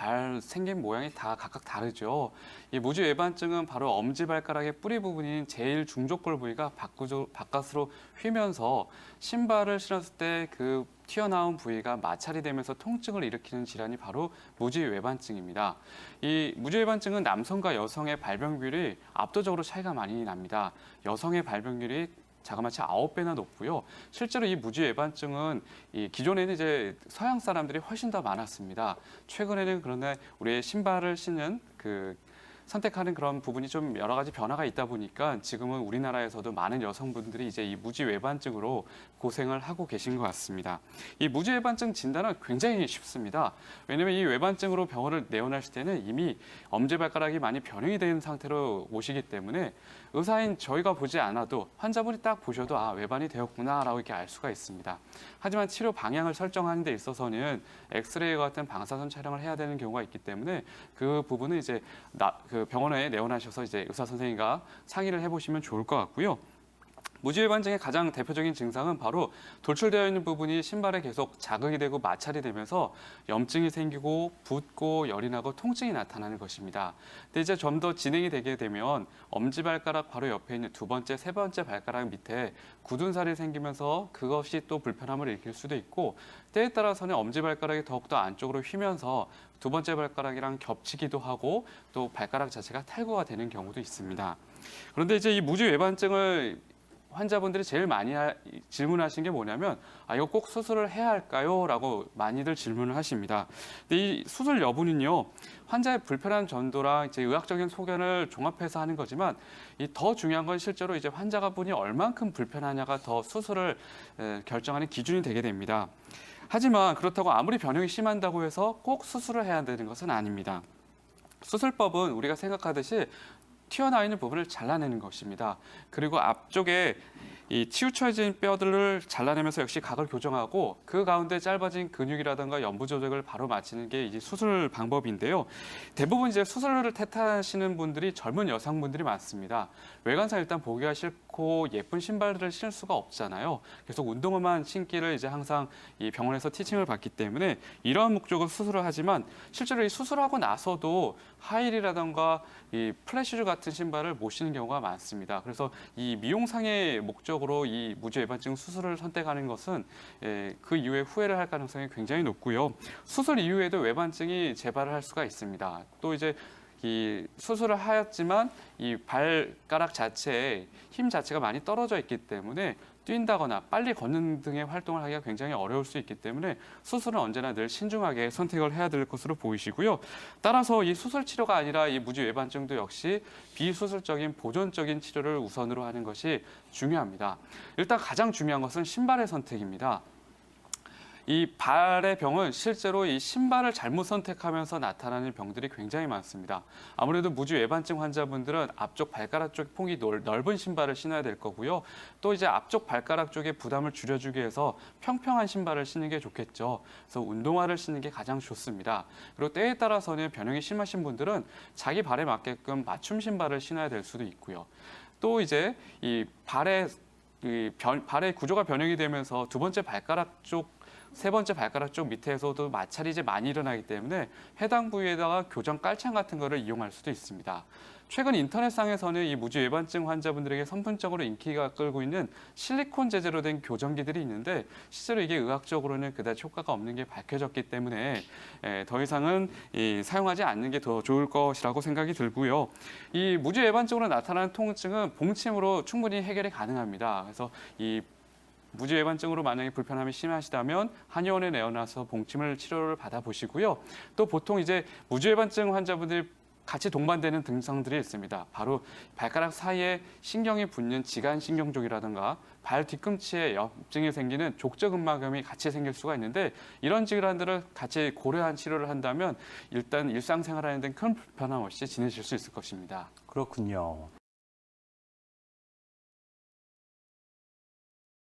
발 생긴 모양이 다 각각 다르죠. 이 무지외반증은 바로 엄지발가락의 뿌리 부분인 제일 중족골 부위가 바깥으로 휘면서 신발을 신었을 때 그 튀어나온 부위가 마찰이 되면서 통증을 일으키는 질환이 바로 무지외반증입니다. 이 무지외반증은 남성과 여성의 발병률이 압도적으로 차이가 많이 납니다. 여성의 발병률이 자그마치 9배나 높고요. 실제로 이 무지외반증은 기존에는 이제 서양 사람들이 훨씬 더 많았습니다. 최근에는 그런데 우리의 신발을 신는 선택하는 그런 부분이 좀 여러 가지 변화가 있다 보니까 지금은 우리나라에서도 많은 여성분들이 이제 이 무지외반증으로 고생을 하고 계신 것 같습니다. 이 무지외반증 진단은 굉장히 쉽습니다. 왜냐하면 이 외반증으로 병원을 내원하실 때는 이미 엄지발가락이 많이 변형이 된 상태로 오시기 때문에 의사인 저희가 보지 않아도 환자분이 딱 보셔도 아, 외반이 되었구나라고 이렇게 알 수가 있습니다. 하지만 치료 방향을 설정하는 데 있어서는 엑스레이와 같은 방사선 촬영을 해야 되는 경우가 있기 때문에 그 부분은 이제 병원에 내원하셔서 이제 의사 선생님과 상의를 해보시면 좋을 것 같고요. 무지외반증의 가장 대표적인 증상은 바로 돌출되어 있는 부분이 신발에 계속 자극이 되고 마찰이 되면서 염증이 생기고 붓고 열이 나고 통증이 나타나는 것입니다. 근데 이제 좀 더 진행이 되게 되면 엄지발가락 바로 옆에 있는 두 번째, 세 번째 발가락 밑에 굳은 살이 생기면서 그것이 또 불편함을 일으킬 수도 있고 때에 따라서는 엄지발가락이 더욱더 안쪽으로 휘면서 두 번째 발가락이랑 겹치기도 하고 또 발가락 자체가 탈구가 되는 경우도 있습니다. 그런데 이제 이 무지외반증을 환자분들이 제일 많이 질문하신 게 뭐냐면 이거 꼭 수술을 해야 할까요? 라고 많이들 질문을 하십니다. 근데 이 수술 여부는요. 환자의 불편한 정도랑 이제 의학적인 소견을 종합해서 하는 거지만 더 중요한 건 실제로 이제 환자가 분이 얼만큼 불편하냐가 더 수술을 결정하는 기준이 되게 됩니다. 하지만 그렇다고 아무리 변형이 심한다고 해서 꼭 수술을 해야 되는 것은 아닙니다. 수술법은 우리가 생각하듯이 튀어나와 있는 부분을 잘라내는 것입니다. 그리고 앞쪽에 이 치우쳐진 뼈들을 잘라내면서 역시 각을 교정하고 그 가운데 짧아진 근육이라든가 연부 조직을 바로 맞추는 게 이제 수술 방법인데요. 대부분 이제 수술을 택하시는 분들이 젊은 여성분들이 많습니다. 외관상 일단 보기가 싫고 예쁜 신발들을 신을 수가 없잖아요. 계속 운동화만 신기를 이제 항상 이 병원에서 티칭을 받기 때문에 이러한 목적으로 수술을 하지만 실제로 이 수술하고 나서도 하이힐이라든가 이 플랫슈즈 같은 신발을 못 신는 경우가 많습니다. 그래서 이 미용상의 목적으로 이 무지외반증 수술을 선택하는 것은 그 이후에 후회를 할 가능성이 굉장히 높고요. 수술 이후에도 외반증이 재발을 할 수가 있습니다. 또 이제 이 수술을 하였지만 이 발가락 자체에 힘 자체가 많이 떨어져 있기 때문에 뛴다거나 빨리 걷는 등의 활동을 하기가 굉장히 어려울 수 있기 때문에 수술은 언제나 늘 신중하게 선택을 해야 될 것으로 보이시고요. 따라서 이 수술 치료가 아니라 이 무지외반증도 역시 비수술적인 보존적인 치료를 우선으로 하는 것이 중요합니다. 일단 가장 중요한 것은 신발의 선택입니다. 이 발의 병은 실제로 이 신발을 잘못 선택하면서 나타나는 병들이 굉장히 많습니다. 아무래도 무지외반증 환자분들은 앞쪽 발가락 쪽 폭이 넓은 신발을 신어야 될 거고요. 또 이제 앞쪽 발가락 쪽에 부담을 줄여주기 위해서 평평한 신발을 신는 게 좋겠죠. 그래서 운동화를 신는 게 가장 좋습니다. 그리고 때에 따라서는 변형이 심하신 분들은 자기 발에 맞게끔 맞춤 신발을 신어야 될 수도 있고요. 또 이제 이 발의 구조가 변형이 되면서 두 번째 발가락 쪽 세 번째 발가락 쪽 밑에서도 마찰이 이제 많이 일어나기 때문에 해당 부위에다가 교정 깔창 같은 거를 이용할 수도 있습니다. 최근 인터넷상에서는 이 무지외반증 환자분들에게 선풍적으로 인기가 끌고 있는 실리콘 재재로 된 교정기들이 있는데 실제로 이게 의학적으로는 그다지 효과가 없는 게 밝혀졌기 때문에 더 이상은 사용하지 않는 게 더 좋을 것이라고 생각이 들고요. 이 무지외반증으로 나타나는 통증은 봉침으로 충분히 해결이 가능합니다. 그래서 이 무지외반증으로 만약에 불편함이 심하시다면 한의원에 내어놔서 봉침을 치료를 받아보시고요. 또 보통 이제 무지외반증 환자분들이 같이 동반되는 증상들이 있습니다. 바로 발가락 사이에 신경이 붙는 지간신경족이라든가 발 뒤꿈치에 염증이 생기는 족저근막염이 같이 생길 수가 있는데 이런 질환들을 같이 고려한 치료를 한다면 일단 일상생활하는 데는 큰 불편함 없이 지내실 수 있을 것입니다. 그렇군요.